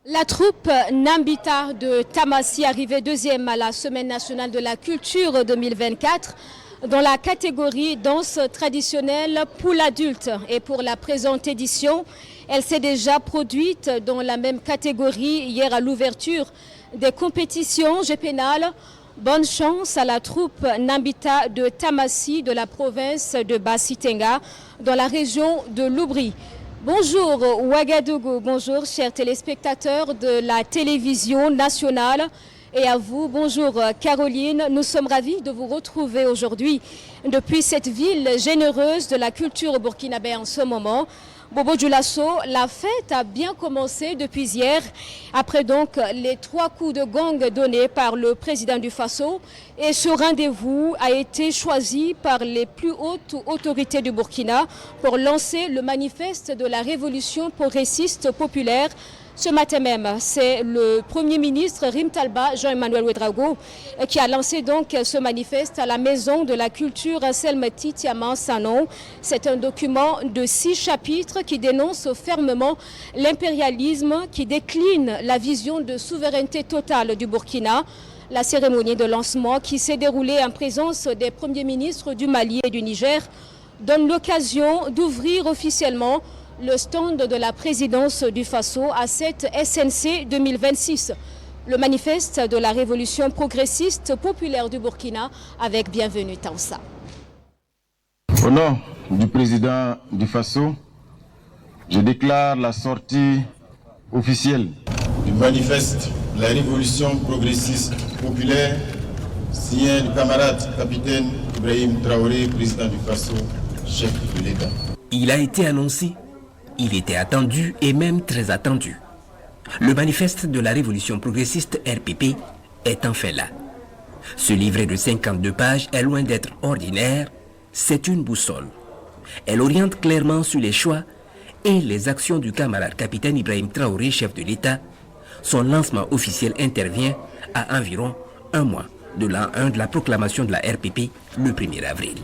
La troupe Nambita de Tamassi arrivait deuxième à la Semaine nationale de la culture 2024 dans la catégorie danse traditionnelle pour l'adulte. Et pour la présente édition, elle s'est déjà produite dans la même catégorie hier à l'ouverture des compétitions GPNAL. Bonne chance à la troupe Nambita de Tamassi de la province de Bas-Sitenga dans la région de Loubri. Bonjour Ouagadougou, bonjour chers téléspectateurs de la télévision nationale et à vous, bonjour Caroline. Nous sommes ravis de vous retrouver aujourd'hui depuis cette ville généreuse de la culture burkinabé en ce moment. Bobo Dioulasso, la fête a bien commencé depuis hier, après donc les 3 coups de gong donnés par le président du Faso. Et ce rendez-vous a été choisi par les plus hautes autorités du Burkina pour lancer le manifeste de la révolution progressiste populaire. Ce matin même, c'est le Premier ministre Rim Talba, Jean-Emmanuel Ouedraogo, qui a lancé donc ce manifeste à la Maison de la Culture Selmeti Tiaman Sanon. C'est un document de 6 chapitres qui dénonce fermement l'impérialisme, qui décline la vision de souveraineté totale du Burkina. La cérémonie de lancement qui s'est déroulée en présence des premiers ministres du Mali et du Niger donne l'occasion d'ouvrir officiellement le stand de la présidence du Faso à cette SNC 2026. Le manifeste de la révolution progressiste populaire du Burkina avec Bienvenue Tansa. Au nom du président du Faso, je déclare la sortie officielle du manifeste de la révolution progressiste populaire signé du camarade capitaine Ibrahim Traoré, président du Faso, chef de l'État. Il a été annoncé. Il était attendu et même très attendu. Le manifeste de la révolution progressiste RPP est enfin là. Ce livret de 52 pages est loin d'être ordinaire, c'est une boussole. Elle oriente clairement sur les choix et les actions du camarade capitaine Ibrahim Traoré, chef de l'État. Son lancement officiel intervient à environ 1 mois de l'an 1 de la proclamation de la RPP le 1er avril.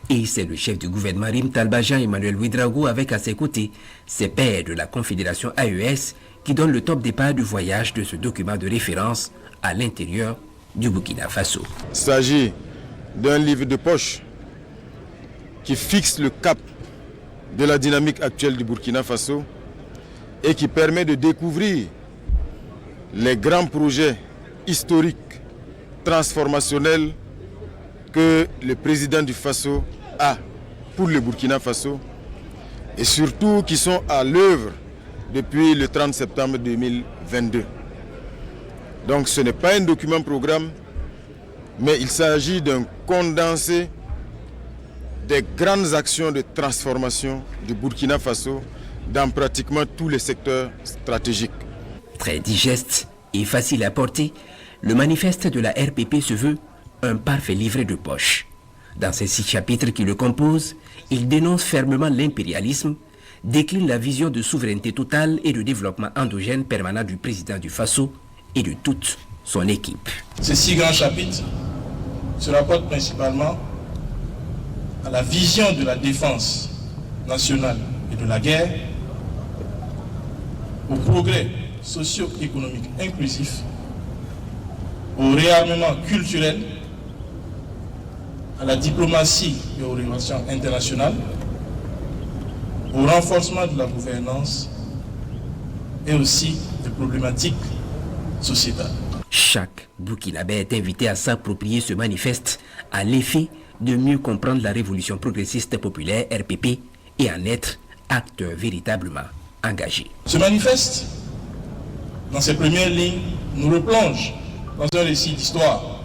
Et c'est le chef du gouvernement Rim Talba, Jean-Emmanuel Ouedraogo, avec à ses côtés ses pairs de la Confédération AES qui donnent le top départ du voyage de ce document de référence à l'intérieur du Burkina Faso. Il s'agit d'un livre de poche qui fixe le cap de la dynamique actuelle du Burkina Faso et qui permet de découvrir les grands projets historiques, transformationnels que le président du Faso a pour le Burkina Faso et surtout qui sont à l'œuvre depuis le 30 septembre 2022. Donc ce n'est pas un document programme, mais il s'agit d'un condensé des grandes actions de transformation du Burkina Faso dans pratiquement tous les secteurs stratégiques. Très digeste et facile à porter, le manifeste de la RPP se veut un parfait livret de poche. Dans ces 6 chapitres qui le composent, il dénonce fermement l'impérialisme, décline la vision de souveraineté totale et de développement endogène permanent du président du Faso et de toute son équipe. Ces 6 grands chapitres se rapportent principalement à la vision de la défense nationale et de la guerre, au progrès socio-économique inclusif, au réarmement culturel, à la diplomatie et aux relations internationales, au renforcement de la gouvernance et aussi des problématiques sociétales. Chaque Burkinabé est invité à s'approprier ce manifeste à l'effet de mieux comprendre la révolution progressiste populaire RPP et en être acteur véritablement engagé. Ce manifeste, dans ses premières lignes, nous replonge dans un récit d'histoire.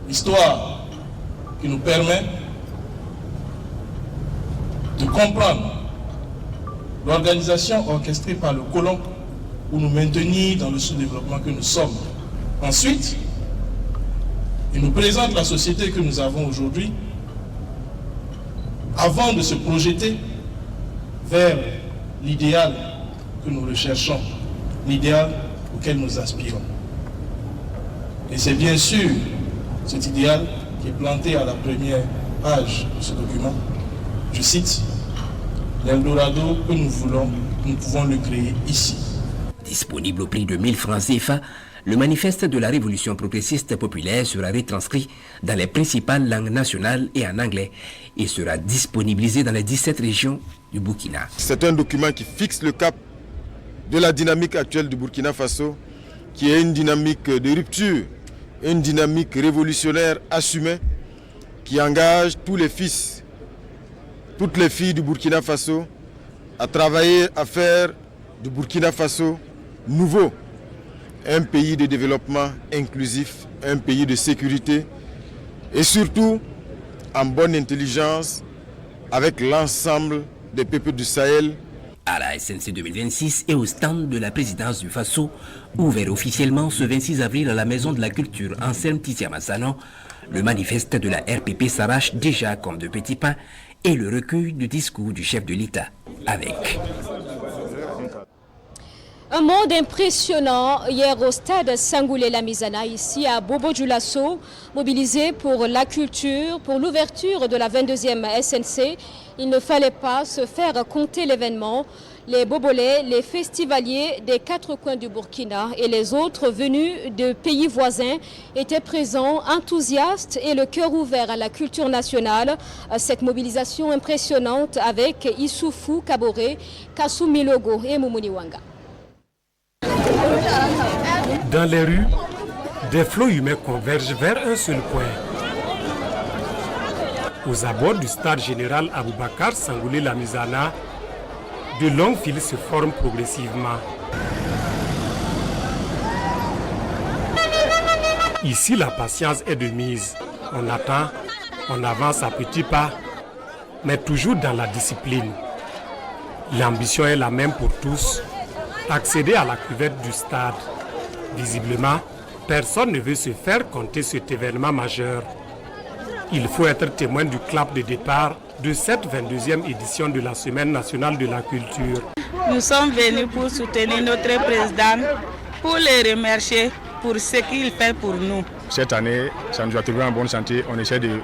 L'histoire qui nous permet de comprendre l'organisation orchestrée par le colon pour nous maintenir dans le sous-développement que nous sommes. Ensuite, il nous présente la société que nous avons aujourd'hui avant de se projeter vers l'idéal que nous recherchons, l'idéal auquel nous aspirons. Et c'est bien sûr cet idéal qui est planté à la première page de ce document. Je cite, « L'Eldorado que nous voulons, nous pouvons le créer ici. » Disponible au prix de 1000 francs CFA, le manifeste de la Révolution progressiste populaire sera retranscrit dans les principales langues nationales et en anglais et sera disponibilisé dans les 17 régions du Burkina. C'est un document qui fixe le cap de la dynamique actuelle du Burkina Faso, qui est une dynamique de rupture, une dynamique révolutionnaire assumée, qui engage tous les fils, toutes les filles du Burkina Faso à travailler à faire du Burkina Faso nouveau, un pays de développement inclusif, un pays de sécurité et surtout en bonne intelligence avec l'ensemble des peuples du Sahel. À la SNC 2026 et au stand de la présidence du Faso, ouvert officiellement ce 26 avril à la Maison de la Culture Anselme Tiziamassano, le manifeste de la RPP s'arrache déjà comme de petits pains et le recueil de discours du chef de l'État avec. Un monde impressionnant hier au stade Sangoulé-Lamizana, ici à Bobo-Dioulasso, mobilisé pour la culture, pour l'ouverture de la 22e SNC. Il ne fallait pas se faire compter l'événement. Les Bobolais, les festivaliers des 4 coins du Burkina et les autres venus de pays voisins étaient présents, enthousiastes et le cœur ouvert à la culture nationale. Cette mobilisation impressionnante avec Issoufou Kaboré, Kassou Milogo et Moumouni Wanga. Dans les rues, des flots humains convergent vers un seul point. Aux abords du stade général Aboubakar Sangoulé-Lamizana, de longues files se forment progressivement. Ici, la patience est de mise. On attend, on avance à petits pas, mais toujours dans la discipline. L'ambition est la même pour tous, accéder à la cuvette du stade. Visiblement, personne ne veut se faire compter cet événement majeur. Il faut être témoin du clap de départ de cette 22e édition de la Semaine nationale de la culture. Nous sommes venus pour soutenir notre président, pour le remercier pour ce qu'il fait pour nous. Cette année, ça nous a trouvé en bonne santé. On essaie de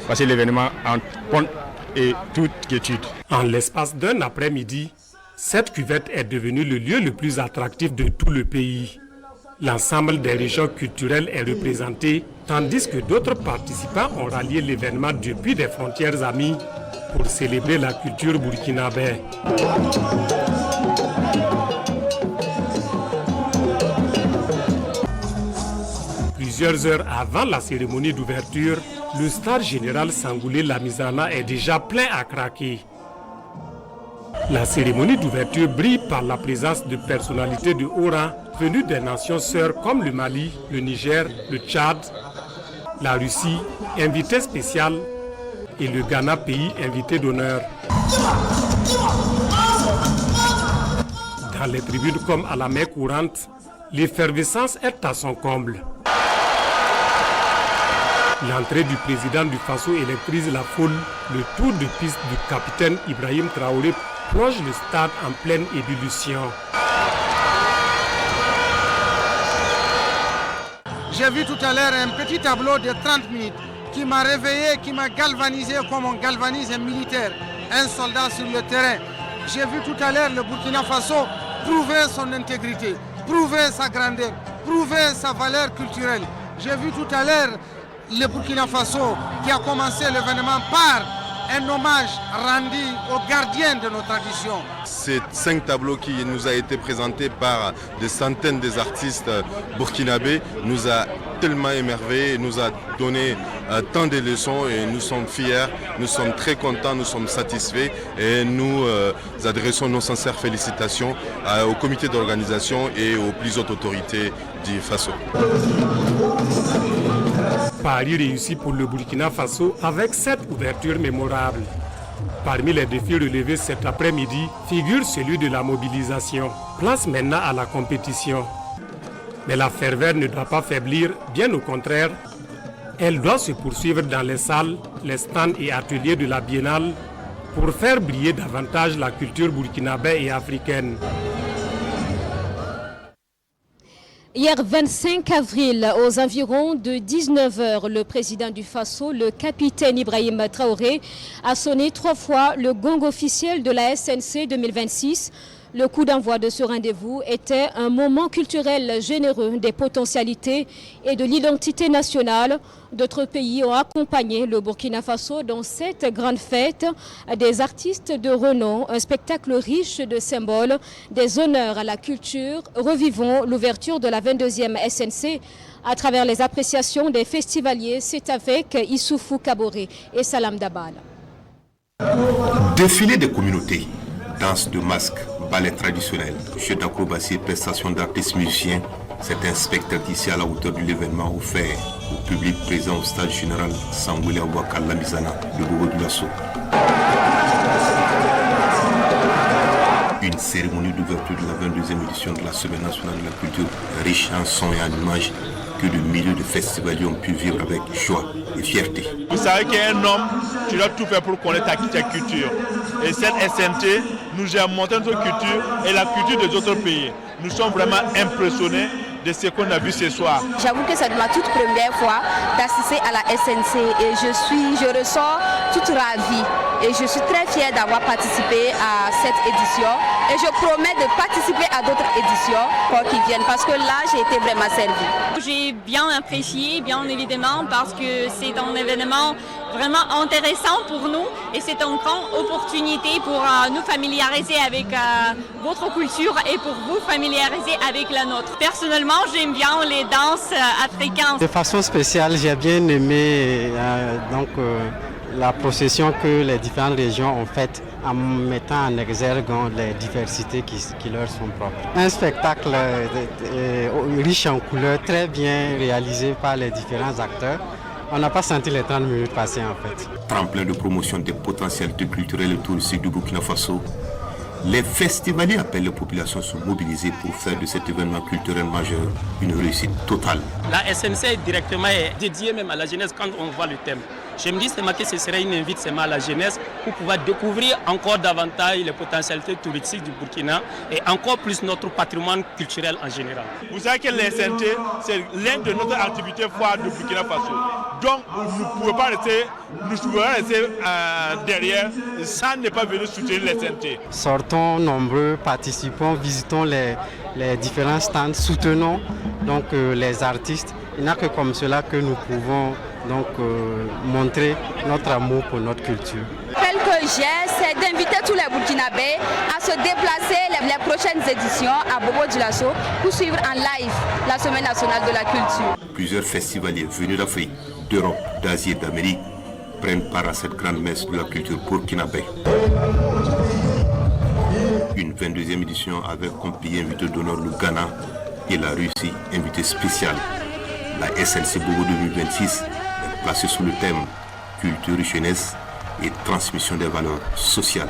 passer l'événement en bonne et toute quiétude. En l'espace d'un après-midi, cette cuvette est devenue le lieu le plus attractif de tout le pays. L'ensemble des régions culturelles est représenté, tandis que d'autres participants ont rallié l'événement depuis des frontières amies pour célébrer la culture burkinabé. Plusieurs heures avant la cérémonie d'ouverture, le stade général Sangoulé-Lamizana est déjà plein à craquer. La cérémonie d'ouverture brille par la présence de personnalités de haut rang venues des nations sœurs comme le Mali, le Niger, le Tchad, la Russie, invité spécial, et le Ghana, pays invité d'honneur. Dans les tribunes comme à la mer courante, l'effervescence est à son comble. L'entrée du président du Faso électrise la foule. Le tour de piste du capitaine Ibrahim Traoré plonge le stade en pleine ébullition. J'ai vu tout à l'heure un petit tableau de 30 minutes qui m'a réveillé, qui m'a galvanisé comme on galvanise un militaire, un soldat sur le terrain. J'ai vu tout à l'heure le Burkina Faso prouver son intégrité, prouver sa grandeur, prouver sa valeur culturelle. J'ai vu tout à l'heure le Burkina Faso qui a commencé l'événement par un hommage rendu aux gardiens de nos traditions. Ces 5 tableaux qui nous a été présentés par des centaines d'artistes burkinabés nous a tellement émerveillés, nous a donné tant de leçons et nous sommes fiers, nous sommes très contents, nous sommes satisfaits et nous adressons nos sincères félicitations au comité d'organisation et aux plus hautes autorités du Faso. Pari réussi pour le Burkina Faso avec cette ouverture mémorable. Parmi les défis relevés cet après-midi figure celui de la mobilisation. Place maintenant à la compétition. Mais la ferveur ne doit pas faiblir, bien au contraire. Elle doit se poursuivre dans les salles, les stands et ateliers de la Biennale pour faire briller davantage la culture burkinabé et africaine. Hier 25 avril, aux environs de 19h, le président du Faso, le capitaine Ibrahim Traoré, a sonné 3 fois le gong officiel de la SNC 2026. Le coup d'envoi de ce rendez-vous était un moment culturel généreux des potentialités et de l'identité nationale. D'autres pays ont accompagné le Burkina Faso dans cette grande fête. Des artistes de renom, un spectacle riche de symboles, des honneurs à la culture. Revivons l'ouverture de la 22e SNC à travers les appréciations des festivaliers. C'est avec Issoufou Kaboré et Salam Dabal. Défilé des communautés, danse de masques, ballet traditionnel, jeux d'acrobatie et prestations d'artistes musiciens, c'est un spectacle ici à la hauteur de l'événement offert au public présent au stade général Sangoulé Ouaka Lamizana de Bobo-Dioulasso. Une cérémonie d'ouverture de la 22e édition de la Semaine nationale de la culture, riche en sons et en images, que de milliers de festivaliers ont pu vivre avec joie et fierté. Vous savez qu'un homme, tu dois tout faire pour connaître ta culture. Et cette SNT nous a montré notre culture et la culture des autres pays. Nous sommes vraiment impressionnés de ce qu'on a vu ce soir. J'avoue que c'est ma toute première fois d'assister à la SNC et je ressors toute ravie. Et je suis très fière d'avoir participé à cette édition. Et je promets de participer à d'autres éditions pour qu'ils viennent parce que là, j'ai été vraiment servie. J'ai bien apprécié, bien évidemment, parce que c'est un événement vraiment intéressant pour nous et c'est une grande opportunité pour nous familiariser avec votre culture et pour vous familiariser avec la nôtre. Personnellement, j'aime bien les danses africaines. De façon spéciale, j'ai bien aimé la procession que les différentes régions ont faite en mettant en exergue les diversités qui leur sont propres. Un spectacle riche en couleurs, très bien réalisé par les différents acteurs. On n'a pas senti les 30 minutes passer en fait. Tremplin de promotion des potentialités culturelles et touristiques du Burkina Faso, les festivaliers appellent les populations à se mobiliser pour faire de cet événement culturel majeur une réussite totale. La SNC directement est dédiée même à la jeunesse quand on voit le thème. Je me dis que ce serait une invite à la jeunesse pour pouvoir découvrir encore davantage les potentialités touristiques du Burkina et encore plus notre patrimoine culturel en général. Vous savez que la SNT, c'est l'une de notre activité phare du Burkina Faso. Donc nous ne pouvons pas rester derrière sans ne pas venir soutenir la SNT. Sortons nombreux, participons, visitons les différents stands, soutenons les artistes. Il n'y a que comme cela que nous pouvons montrer notre amour pour notre culture. L'appel que j'ai, c'est d'inviter tous les Burkinabés à se déplacer les prochaines éditions à Bobo-Dioulasso pour suivre en live la Semaine nationale de la culture. Plusieurs festivaliers venus d'Afrique, d'Europe, d'Asie et d'Amérique prennent part à cette grande messe de la culture burkinabé. Une 22e édition avec comme pays invité d'honneur le Ghana et la Russie, invité spécial. La SNC Bobo 2026 est placée sous le thème culture, jeunesse et transmission des valeurs sociales.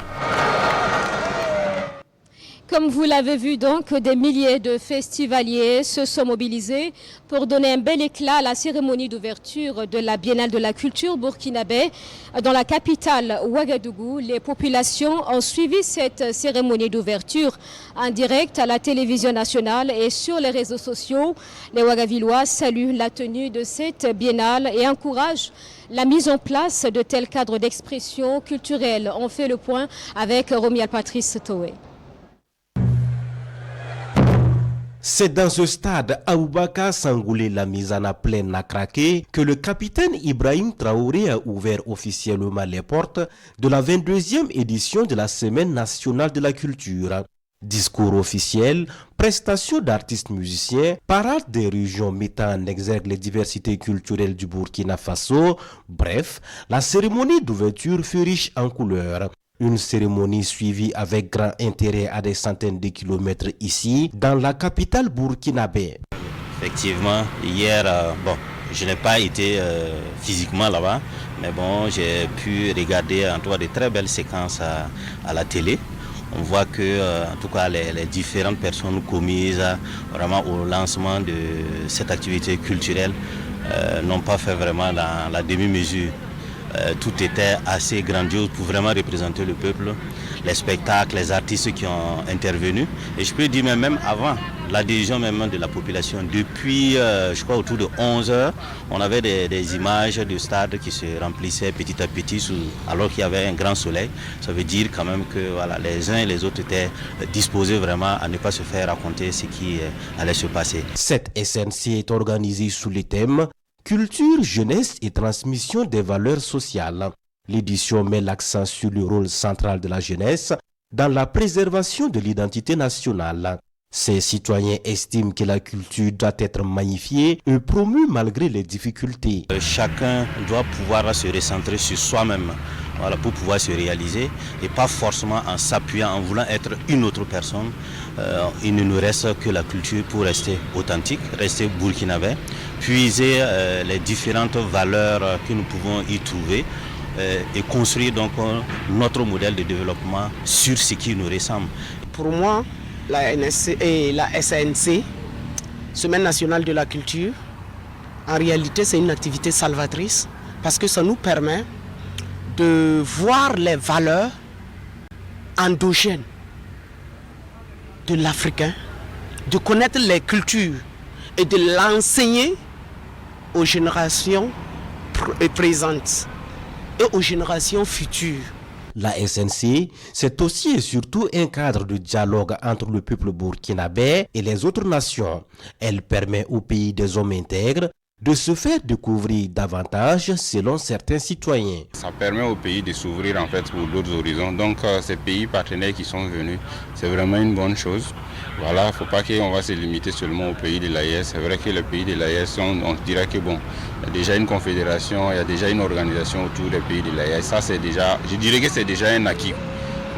Comme vous l'avez vu donc, des milliers de festivaliers se sont mobilisés pour donner un bel éclat à la cérémonie d'ouverture de la Biennale de la culture burkinabé. Dans la capitale Ouagadougou, les populations ont suivi cette cérémonie d'ouverture en direct à la télévision nationale et sur les réseaux sociaux. Les Ouagavillois saluent la tenue de cette biennale et encouragent la mise en place de tels cadres d'expression culturelle. On fait le point avec Romial Patrice Toé. C'est dans ce stade Aboubakar Sangoulé Lamizana pleine à craquer que le capitaine Ibrahim Traoré a ouvert officiellement les portes de la 22e édition de la Semaine nationale de la culture. Discours officiel, prestations d'artistes musiciens, parade des régions mettant en exergue les diversités culturelles du Burkina Faso. Bref, la cérémonie d'ouverture fut riche en couleurs. Une cérémonie suivie avec grand intérêt à des centaines de kilomètres ici, dans la capitale burkinabé. Effectivement, hier, Je n'ai pas été physiquement là-bas, mais bon, j'ai pu regarder en tout cas de très belles séquences à la télé. On voit que, en tout cas, les différentes personnes commises vraiment au lancement de cette activité culturelle n'ont pas fait vraiment la demi-mesure. Tout était assez grandiose pour vraiment représenter le peuple, les spectacles, les artistes qui ont intervenu. Et je peux dire même avant l'adhésion même de la population, depuis je crois autour de 11 heures, on avait des images du stade qui se remplissaient petit à petit alors qu'il y avait un grand soleil. Ça veut dire quand même que voilà, les uns et les autres étaient disposés vraiment à ne pas se faire raconter ce qui allait se passer. Cette SNC est organisée sous le thème Culture, jeunesse et transmission des valeurs sociales. L'édition met l'accent sur le rôle central de la jeunesse dans la préservation de l'identité nationale. Ces citoyens estiment que la culture doit être magnifiée et promue malgré les difficultés. Chacun doit pouvoir se recentrer sur soi-même, voilà, pour pouvoir se réaliser et pas forcément en s'appuyant, en voulant être une autre personne. Il ne nous reste que la culture pour rester authentique, rester burkinabé, puiser les différentes valeurs que nous pouvons y trouver et construire donc notre modèle de développement sur ce qui nous ressemble. Pour moi, la NSC et la SNC, Semaine nationale de la culture, en réalité c'est une activité salvatrice parce que ça nous permet de voir les valeurs endogènes de l'Africain, de connaître les cultures et de l'enseigner aux générations présentes et aux générations futures. La SNC, c'est aussi et surtout un cadre de dialogue entre le peuple burkinabé et les autres nations. Elle permet au pays des hommes intègres de se faire découvrir davantage selon certains citoyens. Ça permet au pays de s'ouvrir en fait pour d'autres horizons. Donc ces pays partenaires qui sont venus, c'est vraiment une bonne chose. Voilà, il ne faut pas qu'on va se limiter seulement au pays de l'AES. C'est vrai que les pays de l'AES, on dirait que bon, il y a déjà une confédération, il y a déjà une organisation autour des pays de l'AES. Ça c'est déjà, je dirais que c'est déjà un acquis.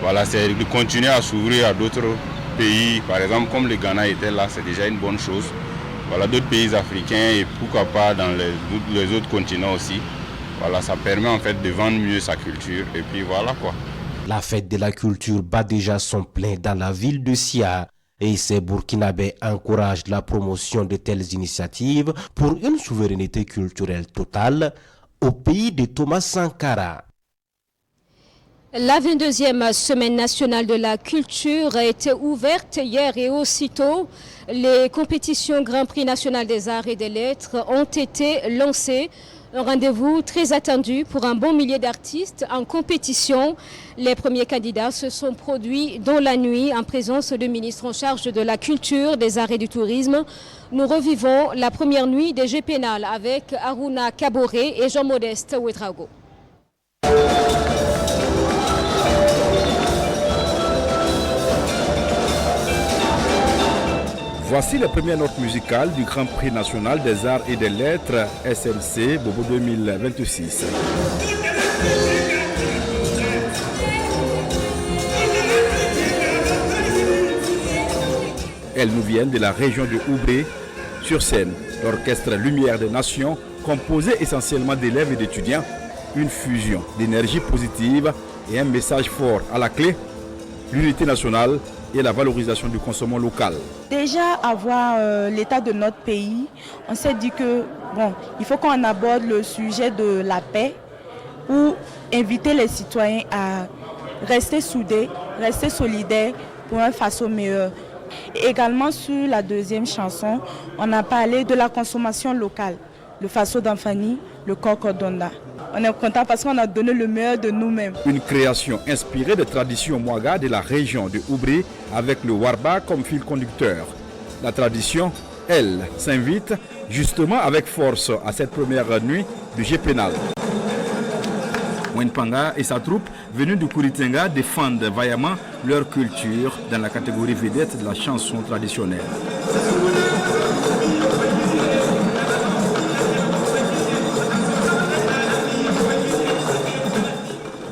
Voilà, c'est de continuer à s'ouvrir à d'autres pays, par exemple comme le Ghana était là, c'est déjà une bonne chose. Voilà, d'autres pays africains et pourquoi pas dans les autres continents aussi. Voilà, ça permet en fait de vendre mieux sa culture et puis voilà quoi. La fête de la culture bat déjà son plein dans la ville de Sia et ces Burkinabés encouragent la promotion de telles initiatives pour une souveraineté culturelle totale au pays de Thomas Sankara. La 22e semaine nationale de la culture a été ouverte hier et aussitôt, les compétitions Grand Prix national des arts et des lettres ont été lancées. Un rendez-vous très attendu pour un bon millier d'artistes en compétition. Les premiers candidats se sont produits dans la nuit en présence du ministre en charge de la culture, des arts et du tourisme. Nous revivons la première nuit des Jeux pénals avec Aruna Kaboré et Jean-Modeste Ouedraogo. Voici les premières notes musicales du Grand Prix national des arts et des lettres SNC Bobo 2026. Elles nous viennent de la région de Oubré. Sur scène, l'orchestre Lumière des Nations, composé essentiellement d'élèves et d'étudiants, une fusion d'énergie positive et un message fort à la clé, l'unité nationale et la valorisation du consommation local. Déjà, à voir l'état de notre pays, on s'est dit que il faut qu'on aborde le sujet de la paix pour inviter les citoyens à rester soudés, rester solidaires pour un Faso meilleur. Et également sur la deuxième chanson, on a parlé de la consommation locale, le Faso d'Anfani, le Cocodonda. On est content parce qu'on a donné le meilleur de nous-mêmes. Une création inspirée des traditions Mouaga de la région de Oubré avec le Warba comme fil conducteur. La tradition, elle, s'invite justement avec force à cette première nuit du Jeu pénal. Wenpanga et sa troupe, venus du Kouritenga, défendent vaillamment leur culture dans la catégorie vedette de la chanson traditionnelle.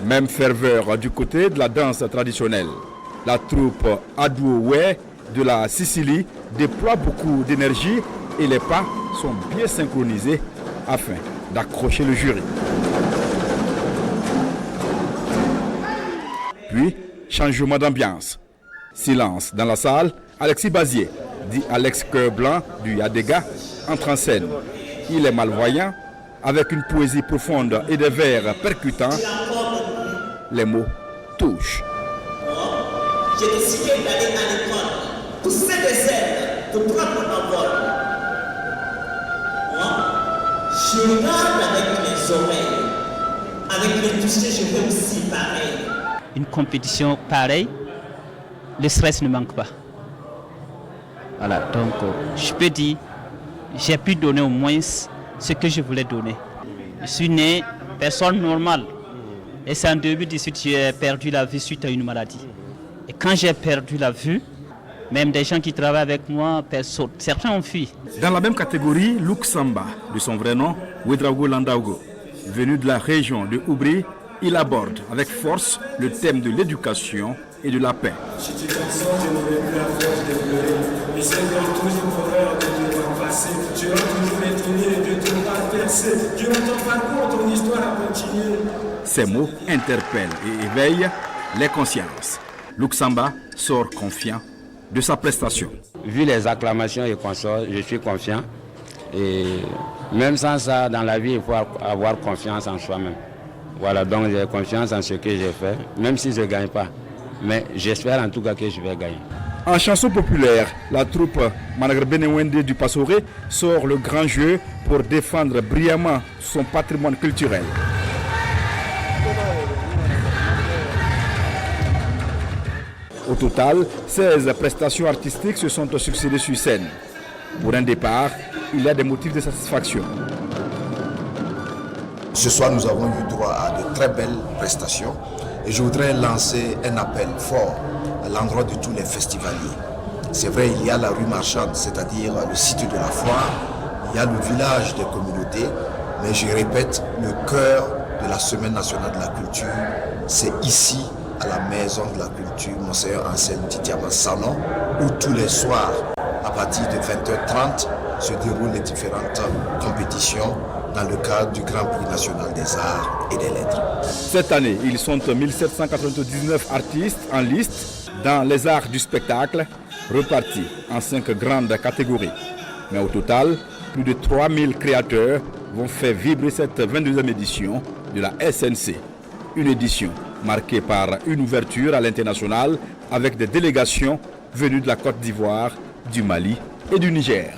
Même ferveur du côté de la danse traditionnelle. La troupe Adououé de la Sicile déploie beaucoup d'énergie et les pas sont bien synchronisés afin d'accrocher le jury. Puis, changement d'ambiance. Silence dans la salle, Alexis Bazier, dit Alex Cœur Blanc du Yadega, entre en scène. Il est malvoyant, avec une poésie profonde et des vers percutants. Les mots touchent. J'ai décidé d'aller à l'école, pousser des ailes pour prendre mon envol. Moi, je regarde avec les oreilles, avec le toucher, je fais aussi pareil. Une compétition pareille, le stress ne manque pas. Voilà, donc je peux dire, j'ai pu donner au moins ce que je voulais donner. Je suis né personne normale. Et c'est en 2018 que j'ai perdu la vue suite à une maladie. Et quand j'ai perdu la vue, même des gens qui travaillent avec moi, certains ont fui. Dans la même catégorie, Luxamba, de son vrai nom, Ouedraogo Landaugo, venu de la région de Oubri, il aborde avec force le thème de l'éducation et de la paix. J'étais conscient, je n'aurais plus la force de pleurer. Mais c'est dans toujours horreur de te remplacer. Tu vas toujours étonné de ton pas percé. Durant ton parcours, ton histoire a continué. Ces mots interpellent et éveillent les consciences. Luxamba sort confiant de sa prestation. Vu les acclamations et consorts, je suis confiant. Et même sans ça, dans la vie, il faut avoir confiance en soi-même. Voilà, donc j'ai confiance en ce que j'ai fait, même si je ne gagne pas. Mais j'espère en tout cas que je vais gagner. En chanson populaire, la troupe Managra Benewende du Passoré sort le grand jeu pour défendre brillamment son patrimoine culturel. Au total, 16 prestations artistiques se sont succédées sur scène. Pour un départ, il y a des motifs de satisfaction. Ce soir, nous avons eu droit à de très belles prestations et je voudrais lancer un appel fort à l'endroit de tous les festivaliers. C'est vrai, il y a la rue marchande, c'est-à-dire le site de la foire, il y a le village des communautés, mais je répète, le cœur de la Semaine nationale de la culture, c'est ici, à la Maison de la Culture, Monseigneur Anselme Titiama Salon, où tous les soirs, à partir de 20h30, se déroulent les différentes compétitions dans le cadre du Grand Prix national des arts et des lettres. Cette année, ils sont 1799 artistes en liste dans les arts du spectacle, repartis en 5 grandes catégories. Mais au total, plus de 3000 créateurs vont faire vibrer cette 22e édition de la SNC. Une édition marquée par une ouverture à l'international avec des délégations venues de la Côte d'Ivoire, du Mali et du Niger.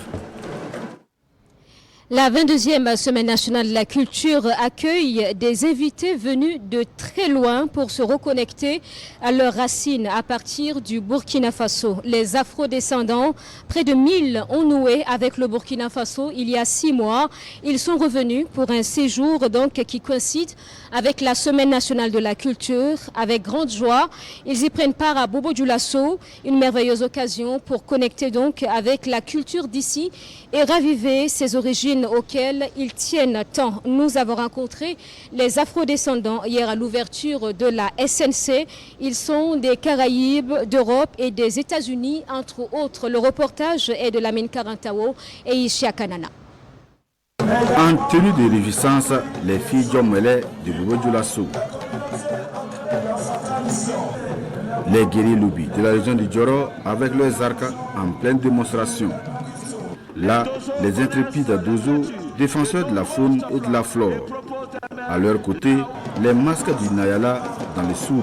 La 22e Semaine nationale de la culture accueille des invités venus de très loin pour se reconnecter à leurs racines à partir du Burkina Faso. Les afro-descendants, près de 1000, ont noué avec le Burkina Faso il y a 6 mois. Ils sont revenus pour un séjour donc qui coïncide avec la Semaine nationale de la culture. Avec grande joie, ils y prennent part à Bobo Dioulasso, une merveilleuse occasion pour connecter donc avec la culture d'ici et raviver ses origines auxquels ils tiennent tant. Nous avons rencontré les afro-descendants hier à l'ouverture de la SNC. Ils sont des Caraïbes, d'Europe et des États-Unis, entre autres. Le reportage est de Lamine Karantao et Ishia Kanana. En tenue de réjouissance, les filles Djomele de Bobo Dioulasso, les guerriers Loubi de la région du Djoro avec leurs arcs en pleine démonstration. Là, les intrépides d'Ozo, défenseurs de la faune et de la flore. À leur côté, les masques du Nayala dans les Sourous.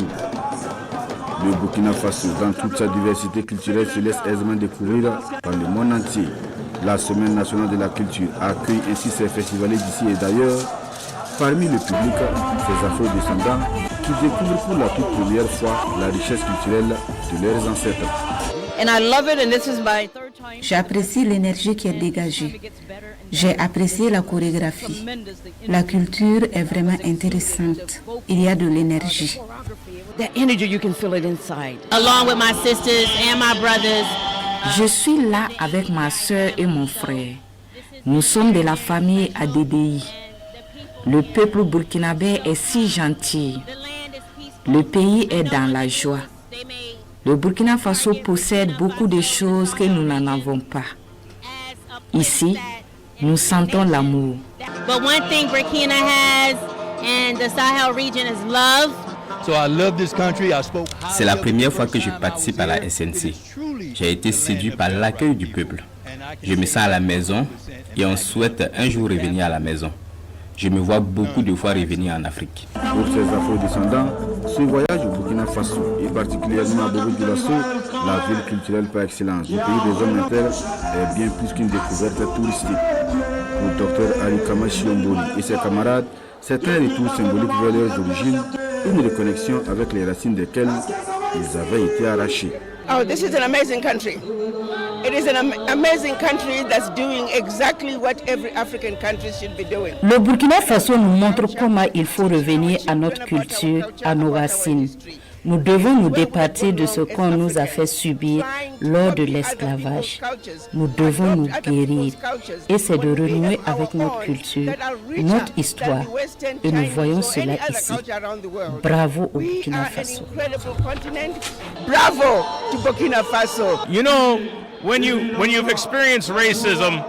Le Burkina Faso, dans toute sa diversité culturelle, se laisse aisément découvrir dans le monde entier. La Semaine nationale de la culture accueille ainsi ses festivaliers d'ici et d'ailleurs. Parmi le public, ces afro-descendants qui découvrent pour la toute première fois la richesse culturelle de leurs ancêtres. J'apprécie l'énergie qui est dégagée. J'ai apprécié la chorégraphie. La culture est vraiment intéressante. Il y a de l'énergie. Je suis là avec ma soeur et mon frère. Nous sommes de la famille ADDI. Le peuple burkinabé est si gentil. Le pays est dans la joie. Le Burkina Faso possède beaucoup de choses que nous n'en avons pas. Ici, nous sentons l'amour. But one thing Burkina has and the Sahel region is love. C'est la première fois que je participe à la SNC. J'ai été séduit par l'accueil du peuple. Je me sens à la maison et on souhaite un jour revenir à la maison. Je me vois beaucoup de fois revenir en Afrique. Pour ces afro-descendants, ce voyage au Burkina Faso et particulièrement à Bobo-Dioulasso, la ville culturelle par excellence du pays des hommes inter, est bien plus qu'une découverte touristique. Pour Dr Ali Kamachi Omboli et ses camarades, c'est un retour symbolique vers leurs origines, une reconnexion avec les racines desquelles ils avaient été arrachés. Oh, this is an amazing country. It is an amazing country that's doing exactly what every African country should be doing. Le Burkina Faso nous montre comment il faut revenir à notre culture, à nos racines. Nous devons nous départir de ce qu'on nous a fait subir lors de l'esclavage. Nous devons nous guérir et c'est de renouer avec notre culture, notre histoire. Et nous voyons cela ici. Bravo au Burkina Faso. Bravo to Burkina Faso. You know, when you've experienced racism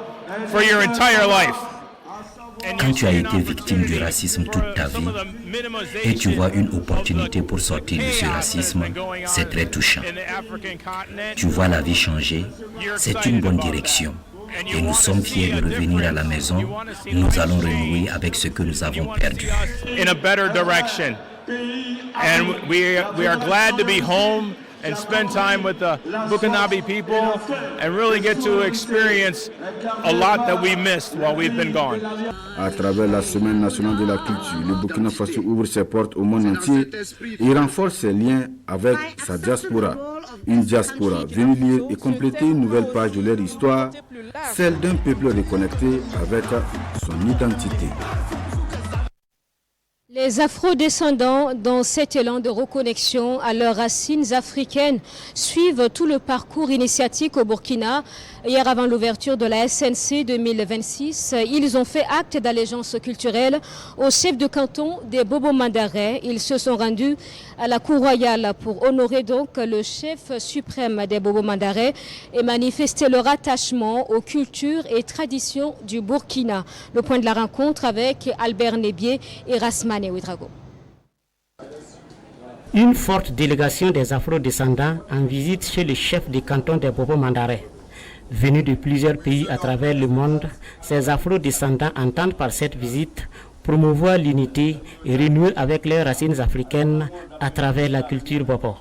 for your entire life, quand tu as été victime du racisme toute ta vie et tu vois une opportunité pour sortir de ce racisme, c'est très touchant. Tu vois la vie changer, c'est une bonne direction. Et nous sommes fiers de revenir à la maison. Nous allons renouer avec ce que nous avons perdu. In a better direction. And we are glad to be home and spend time with the Bukinabe people and really get to experience a lot that we missed while we've been gone. À travers la Semaine nationale de la culture, le Burkina Faso ouvre ses portes au monde entier et renforce ses liens avec sa diaspora. Une diaspora venue lire et compléter une nouvelle page de leur histoire, celle d'un peuple reconnecté avec son identité. Les afro-descendants, dans cet élan de reconnexion à leurs racines africaines, suivent tout le parcours initiatique au Burkina. Hier, avant l'ouverture de la SNC 2026, ils ont fait acte d'allégeance culturelle au chef de canton des Bobo-Mandara. Ils se sont rendus à la cour royale pour honorer donc le chef suprême des Bobo-Mandara et manifester leur attachement aux cultures et traditions du Burkina. Le point de la rencontre avec Albert Nebier et Rasmane Ouedraogo. Une forte délégation des afro-descendants en visite chez le chef du canton des Bobo-Mandara. Venus de plusieurs pays à travers le monde, ces afro-descendants entendent par cette visite promouvoir l'unité et renouer avec leurs racines africaines à travers la culture Bobo.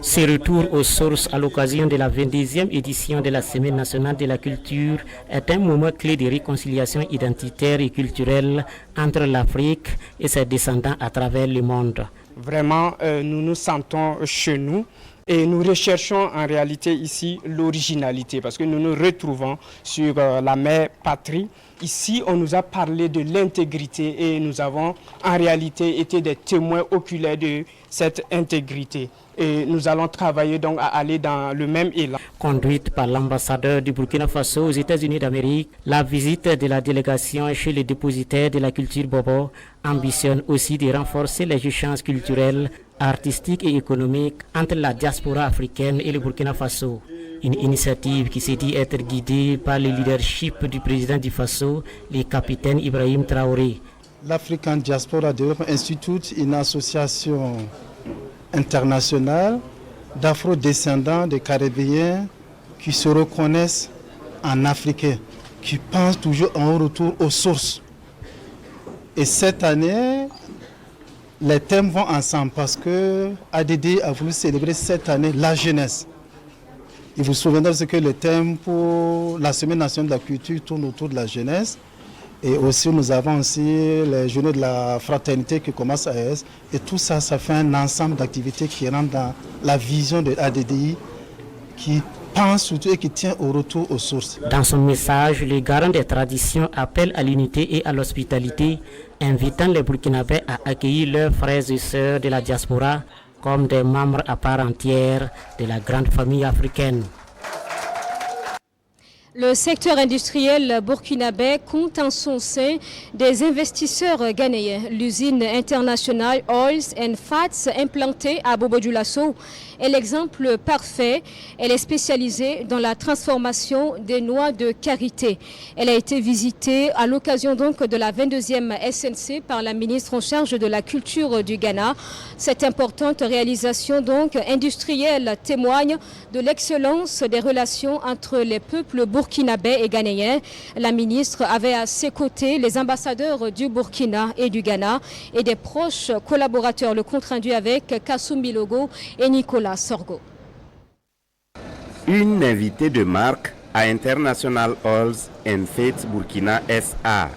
Ce retour aux sources à l'occasion de la 22e édition de la Semaine nationale de la culture est un moment clé de réconciliation identitaire et culturelle entre l'Afrique et ses descendants à travers le monde. Vraiment, nous nous sentons chez nous. Et nous recherchons en réalité ici l'originalité parce que nous nous retrouvons sur la mère patrie. Ici, on nous a parlé de l'intégrité et nous avons en réalité été des témoins oculaires de cette intégrité. Et nous allons travailler donc à aller dans le même élan. Conduite par l'ambassadeur du Burkina Faso aux États-Unis d'Amérique, la visite de la délégation chez les dépositaires de la culture Bobo ambitionne aussi de renforcer les échanges culturels, artistiques et économiques entre la diaspora africaine et le Burkina Faso. Une initiative qui s'est dit être guidée par le leadership du président du Faso, le capitaine Ibrahim Traoré. L'African Diaspora Development Institute, une association internationale d'afro-descendants des Caribéens qui se reconnaissent en Africains, qui pensent toujours en retour aux sources. Et cette année, les thèmes vont ensemble parce que ADD a voulu célébrer cette année la jeunesse. Il vous souviendrez que le thème pour la Semaine nationale de la culture tourne autour de la jeunesse. Et aussi, nous avons aussi les journées de la fraternité qui commencent à ES. Et tout ça, ça fait un ensemble d'activités qui rentrent dans la vision de ADDI, qui pense surtout et qui tient au retour aux sources. Dans son message, le garant des traditions appelle à l'unité et à l'hospitalité, invitant les Burkinabés à accueillir leurs frères et sœurs de la diaspora comme des membres à part entière de la grande famille africaine. Le secteur industriel burkinabé compte en son sein des investisseurs ghanéens. L'usine internationale Oils and Fats implantée à Bobo-Dioulasso est l'exemple parfait. Elle est spécialisée dans la transformation des noix de karité. Elle a été visitée à l'occasion donc de la 22e SNC par la ministre en charge de la culture du Ghana. Cette importante réalisation donc industrielle témoigne de l'excellence des relations entre les peuples burkinabé et ghanéen. La ministre avait à ses côtés les ambassadeurs du Burkina et du Ghana et des proches collaborateurs. Le compte rendu avec Kassoum Bilogo et Nicolas Sorgo. Une invitée de marque à International Oils and Fats Burkina SA.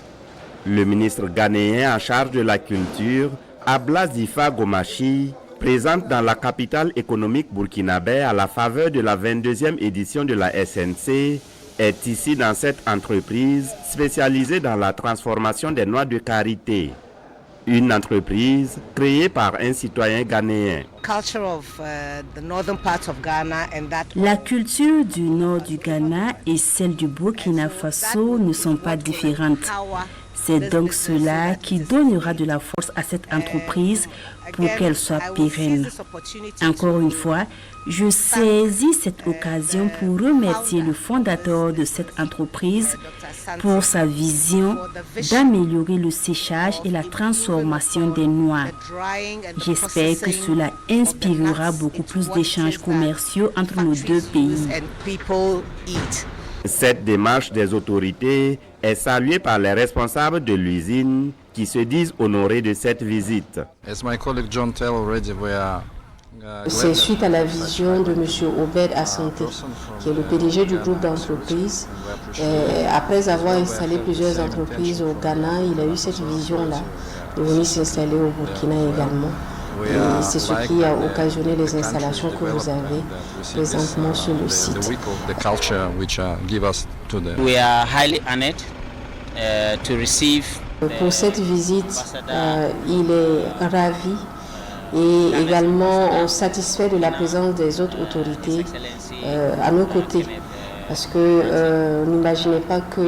Le ministre ghanéen en charge de la culture, Abla Zifa Gomachi, présente dans la capitale économique burkinabé à la faveur de la 22e édition de la SNC, est ici dans cette entreprise spécialisée dans la transformation des noix de karité. Une entreprise créée par un citoyen ghanéen. La culture du nord du Ghana et celle du Burkina Faso ne sont pas différentes. C'est donc cela qui donnera de la force à cette entreprise pour qu'elle soit pérenne. Encore une fois, je saisis cette occasion pour remercier le fondateur de cette entreprise pour sa vision d'améliorer le séchage et la transformation des noix. J'espère que cela inspirera beaucoup plus d'échanges commerciaux entre nos deux pays. Cette démarche des autorités est saluée par les responsables de l'usine qui se disent honorés de cette visite. C'est suite à la vision de M. Obed Asante, qui est le PDG du groupe d'entreprises. Après avoir installé plusieurs entreprises au Ghana, il a eu cette vision-là de venir s'installer au Burkina également. Et c'est ce qui a occasionné les installations que vous avez présentement sur le site. We are highly honored to receive. Pour cette visite, il est ravi et également satisfait de la présence des autres autorités à nos côtés. Parce que n'imaginez pas que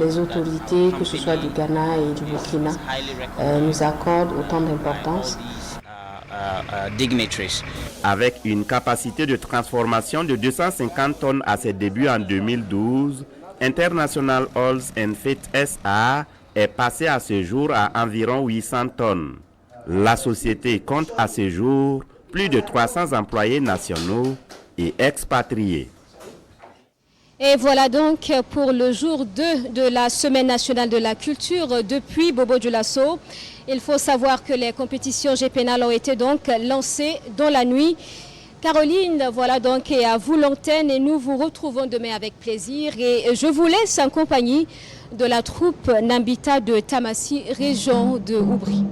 les autorités, que ce soit du Ghana et du Burkina, nous accordent autant d'importance. Avec une capacité de transformation de 250 tonnes à ses débuts en 2012, International Oils and Fats SA est passé à ce jour à environ 800 tonnes. La société compte à ce jour plus de 300 employés nationaux et expatriés. Et voilà donc pour le jour 2 de la Semaine nationale de la culture depuis Bobo-Dioulasso. Il faut savoir que les compétitions GPNAL ont été donc lancées dans la nuit. Caroline, voilà donc et à vous l'antenne et nous vous retrouvons demain avec plaisir. Et je vous laisse en compagnie de la troupe Nambita de Tamassi, région de Oubri.